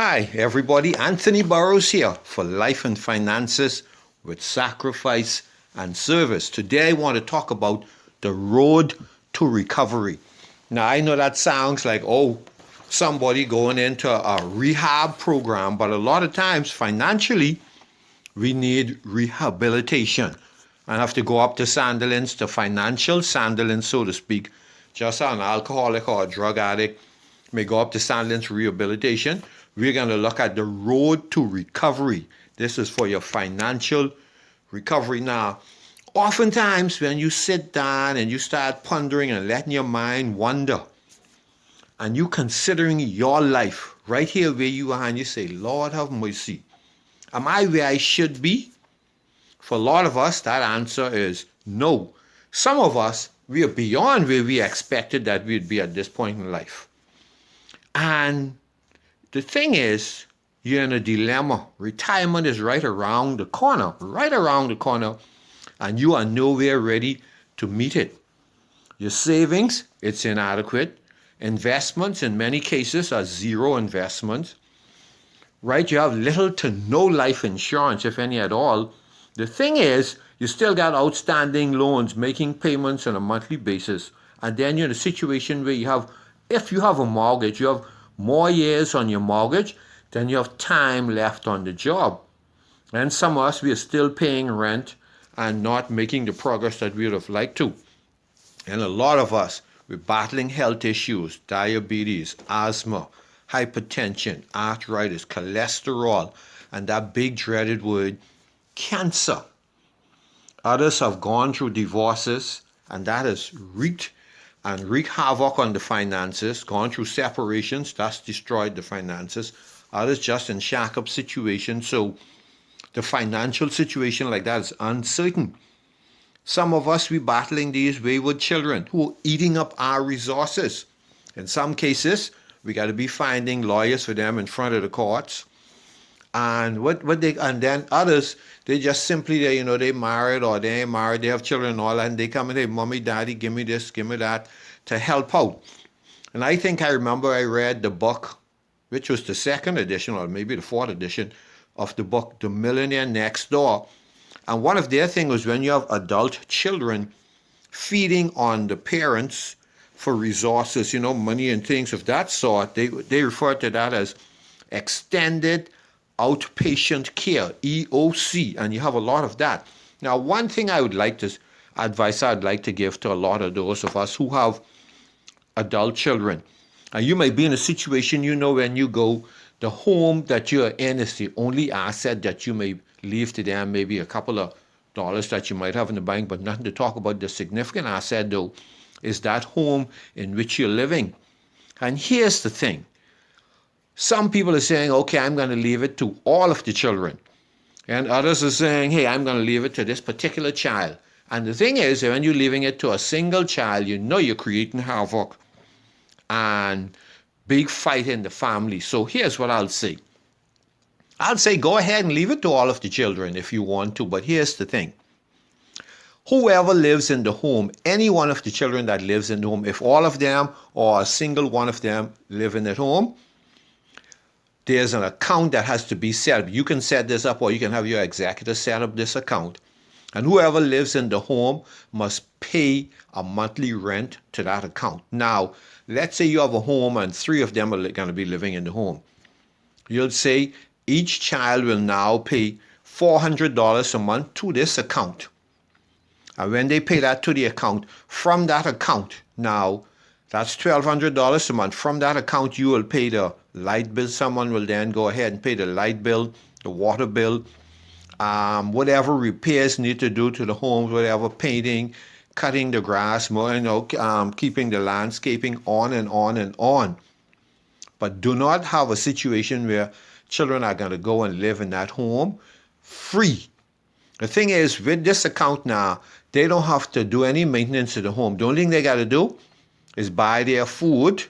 Hi, everybody. Anthony Burrows here for Life and Finances with Sacrifice and Service. Today, I want to talk about the road to recovery. Now, I know that sounds like, somebody going into a rehab program, but a lot of times, financially, we need rehabilitation. I have to go up to Sandilands, to financial Sandilands, so to speak. Just an alcoholic or a drug addict may go up to Sandilands rehabilitation. We're going to look at the road to recovery. This is for your financial recovery. Now, oftentimes when you sit down and you start pondering and letting your mind wander, and you considering your life right here where you are, and you say, Lord have mercy, am I where I should be? For a lot of us, that answer is no. Some of us, we are beyond where we expected that we'd be at this point in life. And the thing is, you're in a dilemma. Retirement is right around the corner, and you are nowhere ready to meet it. Your savings, it's inadequate. Investments, in many cases, are zero investments. Right? You have little to no life insurance, if any at all. The thing is, you still got outstanding loans, making payments on a monthly basis. And then you're in a situation where if you have a mortgage, you have more years on your mortgage than you have time left on the job. And some of us, we are still paying rent and not making the progress that we would have liked to. And a lot of us, we're battling health issues, diabetes, asthma, hypertension, arthritis, cholesterol, and that big dreaded word, cancer. Others have gone through divorces, and that has wreaked havoc on the finances, gone through separations, that's destroyed the finances. Others just in shack-up situations, so the financial situation like that is uncertain. Some of us, we battling these wayward children who are eating up our resources. In some cases, we got to be finding lawyers for them in front of the courts. And and then others, they just simply they married or they ain't married, they have children and all that, and they come and say, Mommy, Daddy, give me this, give me that, to help out. And I think I remember I read the book, which was the second edition or maybe the fourth edition of the book, The Millionaire Next Door. And one of their things was when you have adult children feeding on the parents for resources, money and things of that sort, they refer to that as extended outpatient care, EOC, and you have a lot of that. Now, one thing advice I'd like to give to a lot of those of us who have adult children, and you may be in a situation, when you go, the home that you're in is the only asset that you may leave to them, maybe a couple of dollars that you might have in the bank, but nothing to talk about. The significant asset, though, is that home in which you're living. And here's the thing. Some people are saying, okay, I'm going to leave it to all of the children. And others are saying, hey, I'm going to leave it to this particular child. And the thing is, when you're leaving it to a single child, you're creating havoc and big fight in the family. So here's what I'll say. I'll say go ahead and leave it to all of the children if you want to. But here's the thing. Whoever lives in the home, any one of the children that lives in the home, if all of them or a single one of them living at home, there's an account that has to be set up. You can set this up or you can have your executor set up this account. And whoever lives in the home must pay a monthly rent to that account. Now, let's say you have a home and 3 of them are going to be living in the home. You'll say each child will now pay $400 a month to this account. And when they pay that to the account, from that account, now that's $1,200 a month. From that account, you will pay the light bill. Someone will then go ahead and pay the light bill, the water bill, whatever repairs need to do to the homes, whatever painting, cutting the grass, keeping the landscaping, on and on and on. But do not have a situation where children are going to go and live in that home free. The thing is, with this account now, they don't have to do any maintenance to the home. The only thing they got to do is buy their food,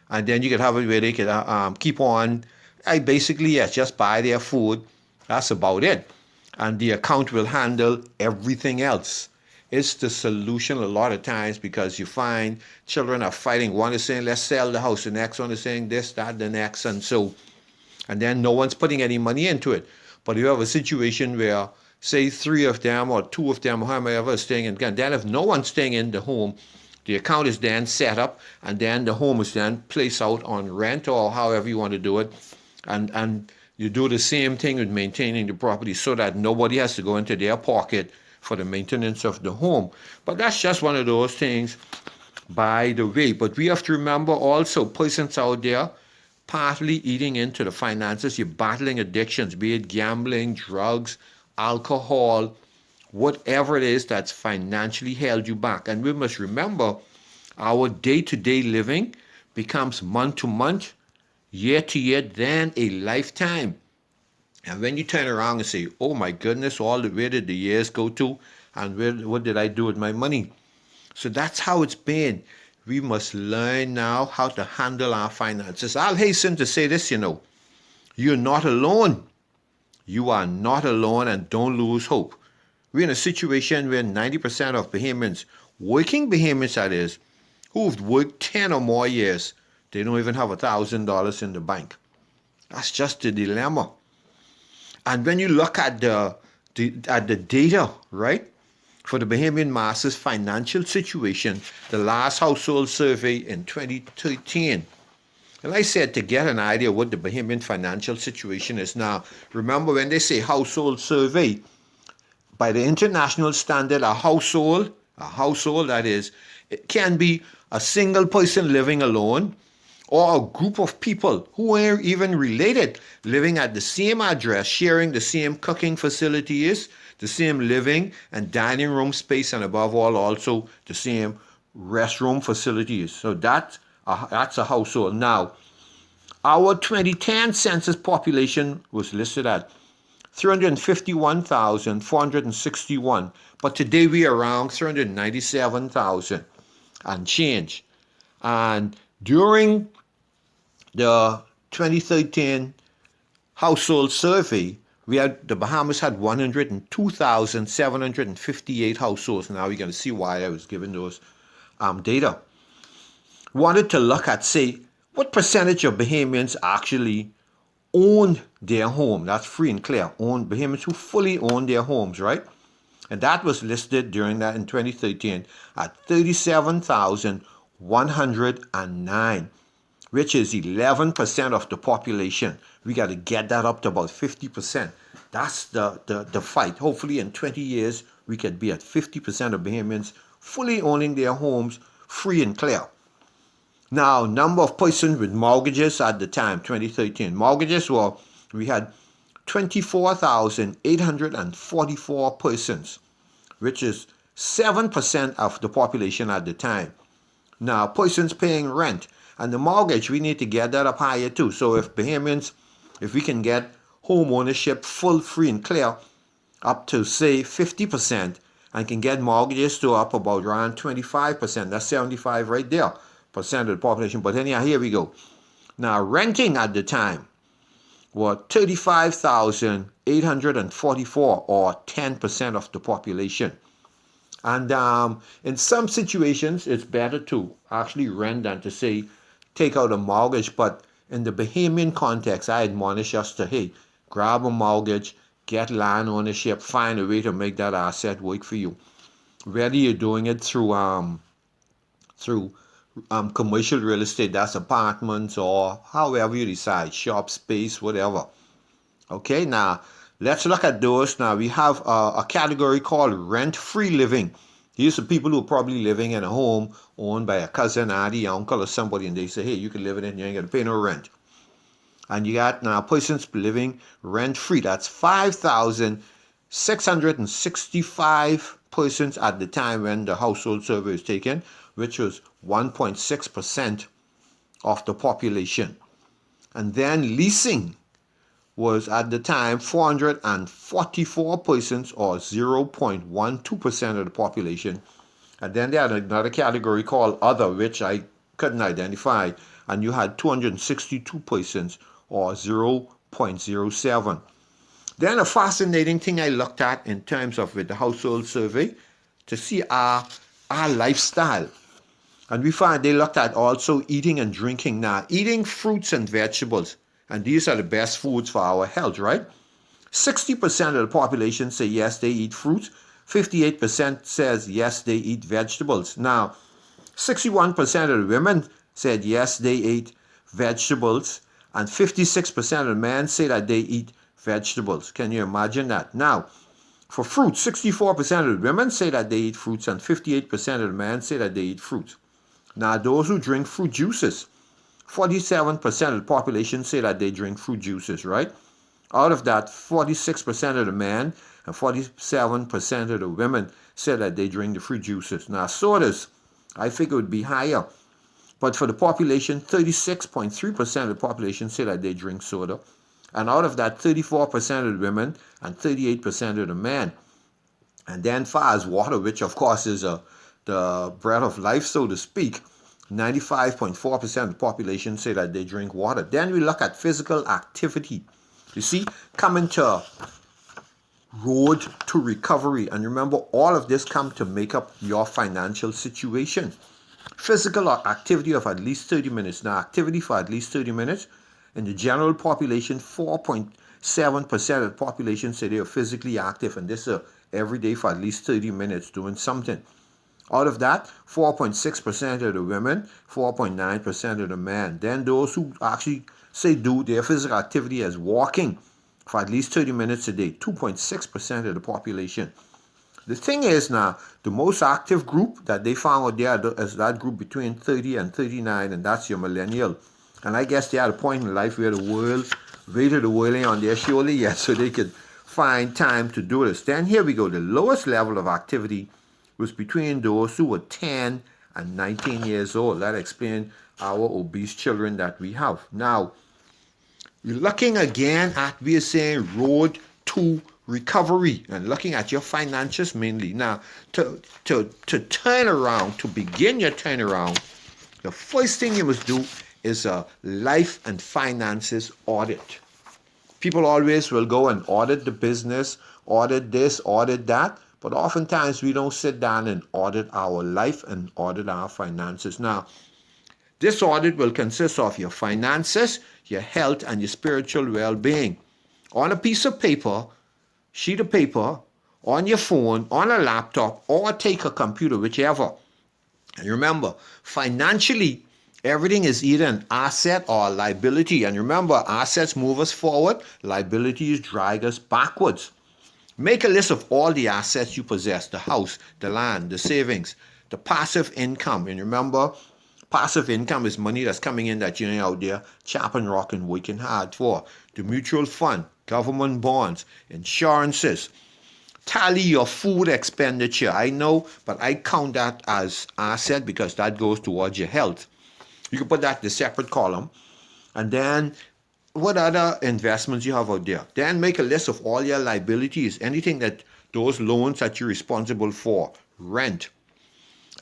and then you can have it where they can keep on. Just buy their food. That's about it. And the account will handle everything else. It's the solution a lot of times because you find children are fighting. One is saying, let's sell the house. The next one is saying this, that, the next. And so and then no one's putting any money into it. But you have a situation where, say, 3 of them or 2 of them, whoever is staying in, then if no one's staying in the home, the account is then set up, and then the home is then placed out on rent or however you want to do it, and you do the same thing with maintaining the property so that nobody has to go into their pocket for the maintenance of the home. But that's just one of those things, by the way. But we have to remember also, persons out there partly eating into the finances. You're battling addictions, be it gambling, drugs, alcohol, whatever it is that's financially held you back. And we must remember, our day-to-day living becomes month-to-month, year-to-year, then a lifetime. And when you turn around and say, oh my goodness, where did the years go to? And what did I do with my money? So that's how it's been. We must learn now how to handle our finances. I'll hasten to say this, you're not alone. You are not alone, and don't lose hope. We're in a situation where 90% of Bahamians, working Bahamians that is, who've worked 10 or more years, they don't even have $1,000 in the bank. That's just the dilemma. And when you look at the data, right, for the Bahamian masses financial situation, the last household survey in 2013, and I said to get an idea what the Bahamian financial situation is now. Remember, when they say household survey, by the international standard, a household that is, it can be a single person living alone, or a group of people who are even related, living at the same address, sharing the same cooking facilities, the same living and dining room space, and above all, also the same restroom facilities. So that's a household. Now, our 2010 census population was listed at 351,461, but today we are around 397,000 and change. And during the 2013 household survey, the Bahamas had 102,758 households. Now we're going to see why I was given those data. Wanted to look at, say, what percentage of Bahamians actually own their home. That's free and clear. Bahamians who fully own their homes, right? And that was listed during that in 2013 at 37,109, which is 11% of the population. We got to get that up to about 50%. That's the fight. Hopefully in 20 years, we could be at 50% of Bahamians fully owning their homes, free and clear. Now, number of persons with mortgages at the time, 2013. Mortgages we had 24,844 persons, which is 7% of the population at the time. Now, persons paying rent and the mortgage, we need to get that up higher too. So if we can get home ownership full, free and clear up to, say, 50%, and can get mortgages to up about around 25%, that's 75 right there, percent of the population. But anyhow, here we go. Now, renting at the time were 35,844, or 10% of the population. And in some situations, it's better to actually rent than to, say, take out a mortgage. But in the Bahamian context, I admonish us to, hey, grab a mortgage, get land ownership, find a way to make that asset work for you. Whether you're doing it through commercial real estate, that's apartments, or however you decide, shop space, whatever. Okay, now let's look at those. Now we have a category called rent-free living. These are people who are probably living in a home owned by a cousin, auntie, uncle, or somebody, and they say, hey, you can live in it and you ain't got to pay no rent. And you got now persons living rent-free. That's 5,665 persons at the time when the household survey was taken, which was 1.6% of the population. And then leasing was at the time 444 persons, or 0.12% of the population. And then they had another category called other, which I couldn't identify, and you had 262 persons, or 0.07. Then a fascinating thing I looked at in terms of with the household survey to see our lifestyle. And we found they looked at also eating and drinking. Now, eating fruits and vegetables, And these are the best foods for our health, right? 60% of the population say yes, they eat fruit. 58% says yes, they eat vegetables. Now, 61% of the women said yes, they eat vegetables. And 56% of the men say that they eat vegetables. Can you imagine that? Now, for fruit, 64% of the women say that they eat fruits, and 58% of the men say that they eat fruit. Now, those who drink fruit juices, 47% of the population say that they drink fruit juices, right? Out of that, 46% of the men and 47% of the women said that they drink the fruit juices. Now, sodas, I think it would be higher. But for the population, 36.3% of the population say that they drink soda. And out of that, 34% of the women and 38% of the men. And then far as water, which of course is the breath of life, so to speak, 95.4% of the population say that they drink water. Then we look at physical activity. You see, coming to road to recovery. And remember, all of this come to make up your financial situation. Physical activity of at least 30 minutes. Now, activity for at least 30 minutes. In the general population, 4.7% of the population say they are physically active. And this is every day for at least 30 minutes doing something. Out of that, 4.6% of the women, 4.9% of the men. Then those who actually say do their physical activity as walking for at least 30 minutes a day, 2.6% of the population. The thing is now, the most active group that they found out there is that group between 30 and 39, and that's your millennial. And I guess they're at a point in life where the world, weighted the world ain't on their shoulder yet, so they could find time to do this. Then here we go. The lowest level of activity was between those who were 10 and 19 years old. That explains our obese children that we have. Now, you're looking again at, we are saying, road to recovery and looking at your finances mainly. Now, to turn around, to begin your turnaround, the first thing you must do is a life and finances audit. People always will go and audit the business, audit this, audit that, but oftentimes we don't sit down and audit our life and audit our finances. Now, this audit will consist of your finances, your health, and your spiritual well-being. On a piece of paper, sheet of paper, on your phone, on a laptop, or take a computer, whichever. And remember, financially, everything is either an asset or a liability. And remember, assets move us forward, liabilities drag us backwards. Make a list of all the assets you possess, the house, the land, the savings, the passive income. And remember, passive income is money that's coming in that you ain't out there chopping, rocking, working hard for. The mutual fund, government bonds, insurances. Tally your food expenditure. I know, but I count that as asset because that goes towards your health. You can put that in a separate column. And then what other investments you have out there. Then make a list of all your liabilities, anything that those loans that you're responsible for, rent,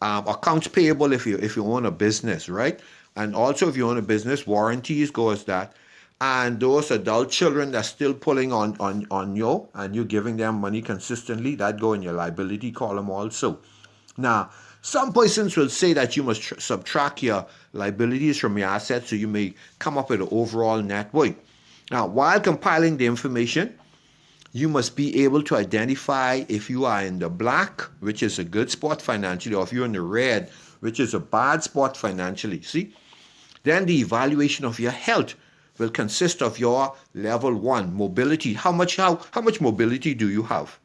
accounts payable if you own a business, right? And also if you own a business, warranties go as that. And those adult children that's still pulling on you and you're giving them money consistently, that go in your liability column also. Now, some persons will say that you must subtract your liabilities from your assets so you may come up with an overall net worth. Now, while compiling the information, you must be able to identify if you are in the black, which is a good spot financially, or if you're in the red, which is a bad spot financially. See? Then the evaluation of your health will consist of your level 1, mobility. How much mobility do you have?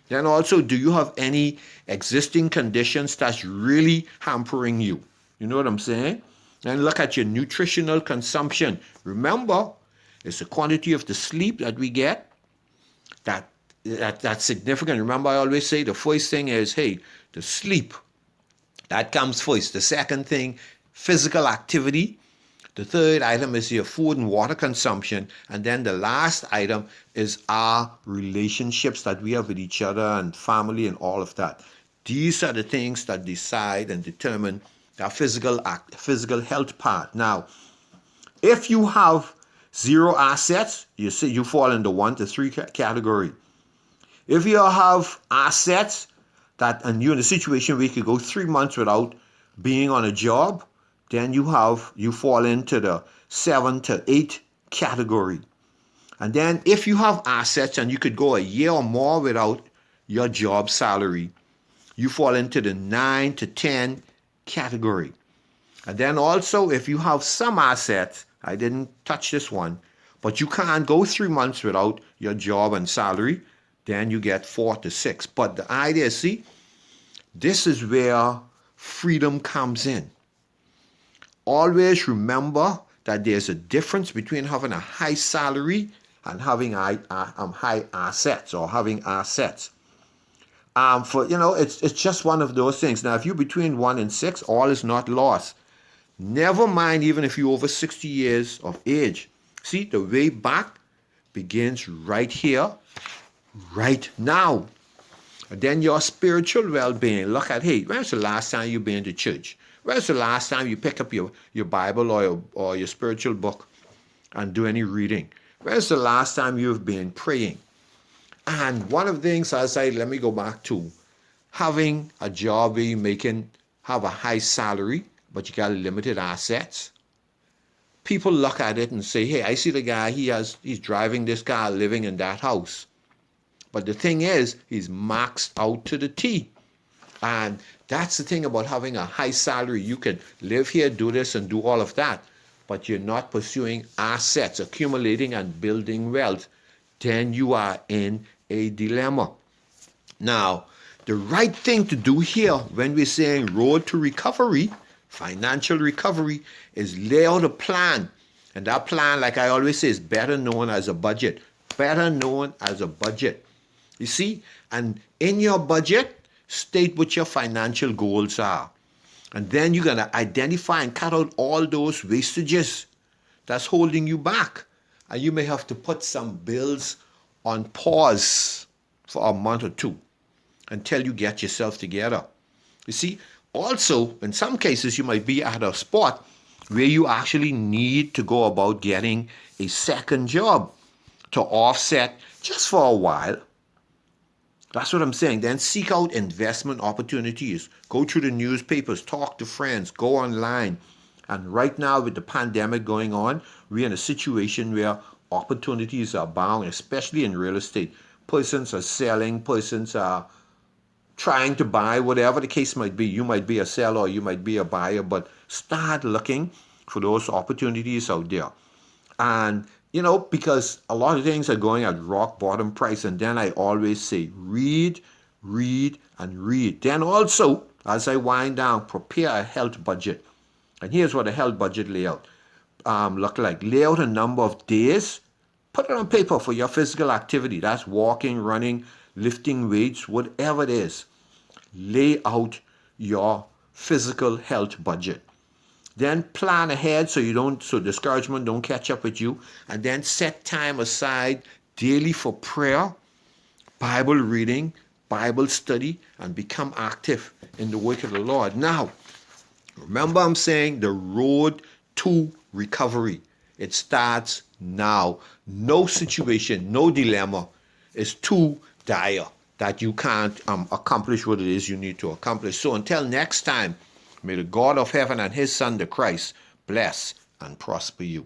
Then also, do you have any existing conditions that's really hampering you? You know what I'm saying? And look at your nutritional consumption. Remember, it's the quantity of the sleep that we get that's significant. Remember, I always say the first thing is, hey, the sleep. That comes first. The second thing, physical activity. The third item is your food and water consumption. And then the last item is our relationships that we have with each other and family and all of that. These are the things that decide and determine our physical health part. Now, if you have 0 assets, you fall in the 1 to 3 category. If you have assets and you're in a situation where you could go 3 months without being on a job, then you fall into the 7 to 8 category. And then if you have assets and you could go a year or more without your job salary, you fall into the 9 to 10 category. And then also if you have some assets, I didn't touch this one, but you can't go 3 months without your job and salary, then you get 4 to 6. But the idea is, see, this is where freedom comes in. Always remember that there's a difference between having a high salary and having high assets or having assets. It's just one of those things. Now, if you're between 1 and 6, all is not lost. Never mind, even if you're over 60 years of age. See, the way back begins right here, right now. And then your spiritual well-being. Look at, hey, when's the last time you've been to church? When's the last time you pick up your Bible or your spiritual book and do any reading? When's the last time you've been praying? And one of the things, let me go back to having a job where you have a high salary, but you got limited assets. People look at it and say, hey, I see the guy, he's driving this car, living in that house. But the thing is, he's maxed out to the T. And that's the thing about having a high salary. You can live here, do this, and do all of that, but you're not pursuing assets, accumulating and building wealth. Then you are in a dilemma. Now, the right thing to do here when we're saying road to recovery, financial recovery, is lay out a plan. And that plan, like I always say, is better known as a budget. Better known as a budget. You see, and in your budget, state what your financial goals are. And then you're going to identify and cut out all those wastages that's holding you back. And you may have to put some bills on pause for a month or two until you get yourself together. You see, also, in some cases, you might be at a spot where you actually need to go about getting a second job to offset just for a while. That's what I'm saying. Then seek out investment opportunities. Go through the newspapers, talk to friends, go online. And right now with the pandemic going on, we're in a situation where opportunities are abound, especially in real estate. Persons are selling, persons are trying to buy, whatever the case might be. You might be a seller or you might be a buyer, but start looking for those opportunities out there. And because a lot of things are going at rock bottom price. And then I always say, read, and read. Then also, as I wind down, prepare a health budget. And here's what a health budget layout look like. Lay out a number of days. Put it on paper for your physical activity. That's walking, running, lifting weights, whatever it is. Lay out your physical health budget. Then plan ahead so discouragement don't catch up with you. And then set time aside daily for prayer, Bible reading, Bible study, and become active in the work of the Lord. Now, remember I'm saying the road to recovery. It starts now. No situation, no dilemma is too dire that you can't accomplish what it is you need to accomplish. So until next time, may the God of heaven and his Son, the Christ, bless and prosper you.